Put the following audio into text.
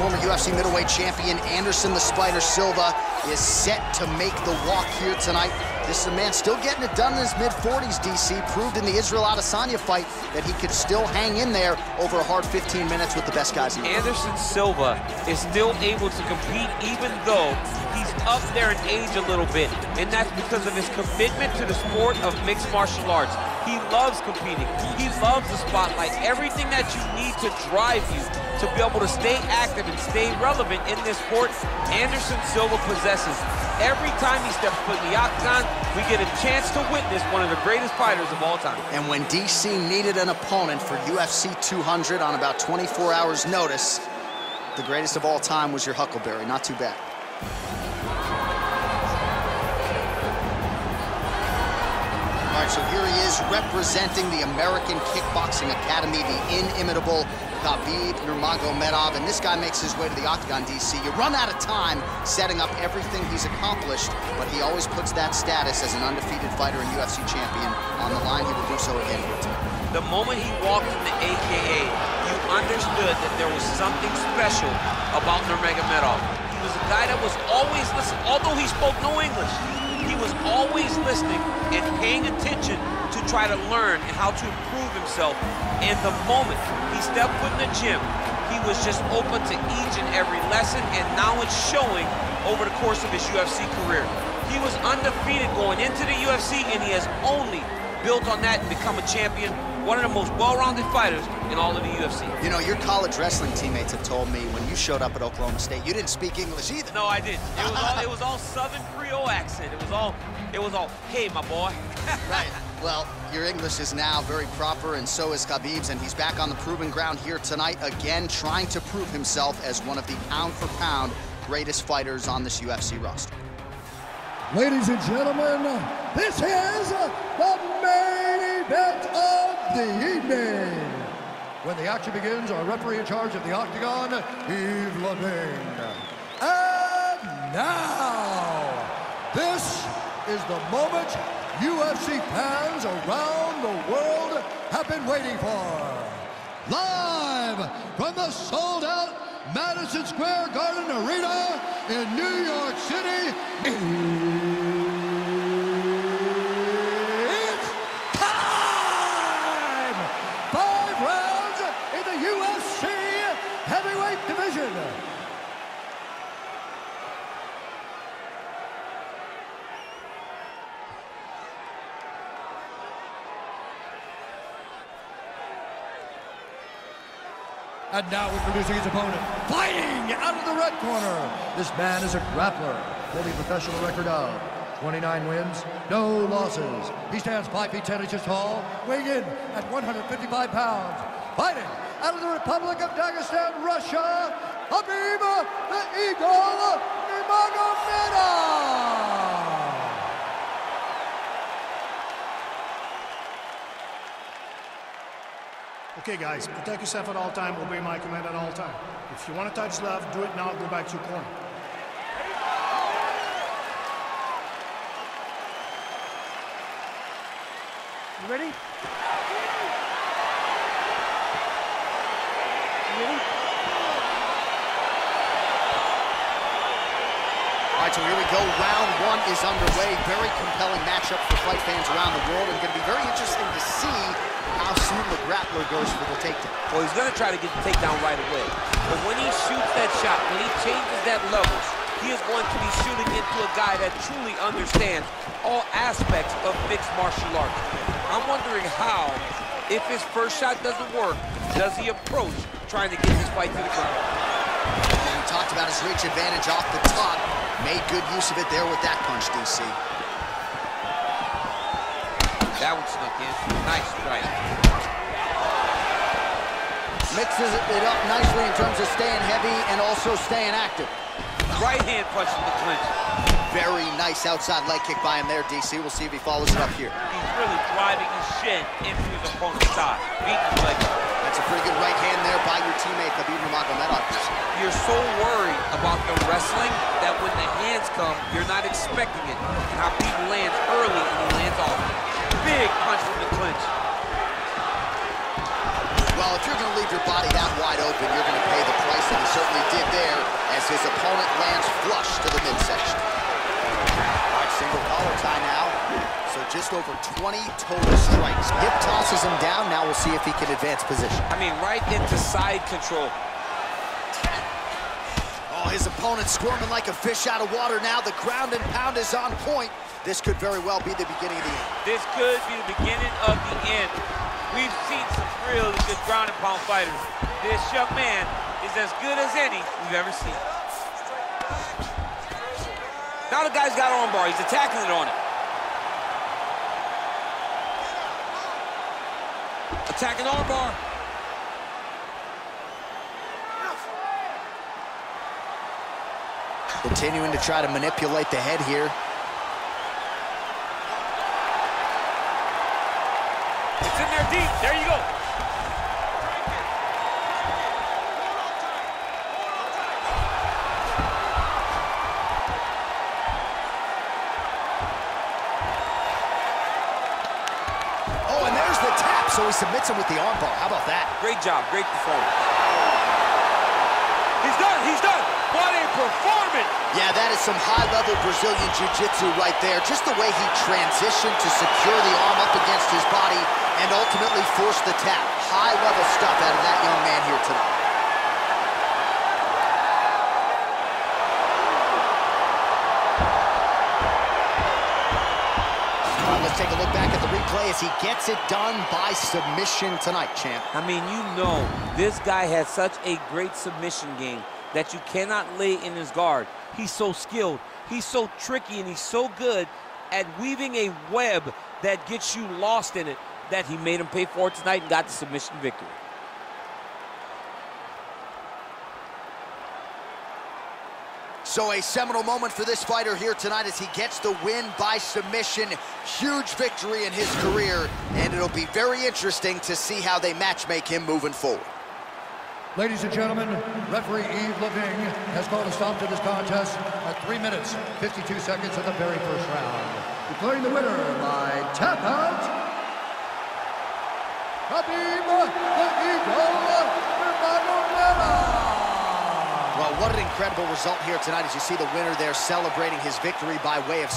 former UFC middleweight champion Anderson the Spider Silva is set to make the walk here tonight. This is a man still getting it done in his mid-40s, DC. Proved in the Israel Adesanya fight that he could still hang in there over a hard 15 minutes with the best guys in the world. Anderson Silva is still able to compete even though he's up there in age a little bit, and that's because of his commitment to the sport of mixed martial arts. He loves competing. He loves the spotlight. Everything that you need to drive you to be able to stay active and stay relevant in this sport, Anderson Silva possesses. Every time he steps foot in the octagon, we get a chance to witness one of the greatest fighters of all time. And when DC needed an opponent for UFC 200 on about 24 hours notice, the greatest of all time was your Huckleberry. Not too bad. All right, so here he is representing the American Kickboxing Academy, the inimitable Khabib Nurmagomedov, and this guy makes his way to the octagon, DC. You run out of time setting up everything he's accomplished, but he always puts that status as an undefeated fighter and UFC champion on the line. He will do so again here tonight. The moment he walked in the AKA, you understood that there was something special about Nurmagomedov. He was a guy that was always listening, although he spoke no English. He was always listening and paying attention to try to learn and how to improve himself. And the moment he stepped foot in the gym, he was just open to each and every lesson, and now it's showing over the course of his UFC career. He was undefeated going into the UFC, and he has only built on that and become a champion, one of the most well-rounded fighters in all of the UFC. You know, your college wrestling teammates have told me when you showed up at Oklahoma State, you didn't speak English either. No, I didn't. It was all Southern Creole accent. It was all, hey, my boy. Right. Well, your English is now very proper, and so is Khabib's, and he's back on the proving ground here tonight, again, trying to prove himself as one of the pound-for-pound greatest fighters on this UFC roster. Ladies and gentlemen, this is the main event of the evening. When the action begins, our referee in charge of the octagon, Yves Levine. And now, this is the moment UFC fans around the world have been waiting for. Live from the sold-out Madison Square Garden Arena in New York City, it's time! 5 rounds in the UFC heavyweight division. And now introducing his opponent, fighting out of the red corner. This man is a grappler, holding a professional record of 29 wins, no losses. He stands 5 feet 10 inches tall, weighing in at 155 pounds. Fighting out of the Republic of Dagestan, Russia, Khabib the Eagle Nurmagomedov. Okay, guys, protect yourself at all time, obey my command at all time. If you want to touch love, do it now, go back to your corner. You ready? You ready? All right, so here we go. Round 1 is underway. Very compelling matchup for fight fans around the world, and going to be very interesting to see how soon the grappler goes for the takedown. Well, he's going to try to get the takedown right away. But when he shoots that shot, when he changes that levels, he is going to be shooting into a guy that truly understands all aspects of mixed martial arts. I'm wondering how, if his first shot doesn't work, does he approach trying to get this fight to the ground? And we talked about his reach advantage off the top. Made good use of it there with that punch, DC. That one snuck in. Nice strike. Mixes it up nicely in terms of staying heavy and also staying active. Right hand punch in the clinch. Very nice outside leg kick by him there, DC. We'll see if he follows it up here. He's really driving his shin into his opponent's side. Beating his leg. That's a pretty good right hand there by your teammate, Khabib Nurmagomedov. You're so worried about the wrestling that when the hands come, you're not expecting it. Khabib lands early and he lands off. Big punch from the clinch. Well, if you're going to leave your body that wide open, you're going to pay the price focus, and he certainly did there as his opponent lands flush to the midsection. All right, single collar tie now. So just over 20 total strikes. Hip tosses him down. Now we'll see if he can advance position. I mean, right into side control. Oh, his opponent squirming like a fish out of water now. The ground and pound is on point. This could very well be the beginning of the end. This could be the beginning of the end. We've seen some really good ground and pound fighters. This young man is as good as any we've ever seen. Now the guy's got armbar. He's attacking it on it. Attacking armbar. Continuing to try to manipulate the head here. It's in there deep. There you go. Oh, and there's the tap, so he submits him with the armbar. How about that? Great job. Great performance. He's done. He's done. What a performance! Yeah, that is some high-level Brazilian jiu-jitsu right there. Just the way he transitioned to secure the arm up against his body and ultimately force the tap. High-level stuff out of that young man here tonight. All right, let's take a look back at the replay as he gets it done by submission tonight, champ. I mean, you know, this guy has such a great submission game that you cannot lay in his guard. He's so skilled, he's so tricky, and he's so good at weaving a web that gets you lost in it that he made him pay for it tonight and got the submission victory. So a seminal moment for this fighter here tonight as he gets the win by submission. Huge victory in his career, and it'll be very interesting to see how they matchmake him moving forward. Ladies and gentlemen, referee Yves Leving has called a stop to this contest at 3 minutes, 52 seconds of the very first round. Declaring the winner by tap out, Khabib Nurmagomedov. Well, what an incredible result here tonight as you see the winner there celebrating his victory by way of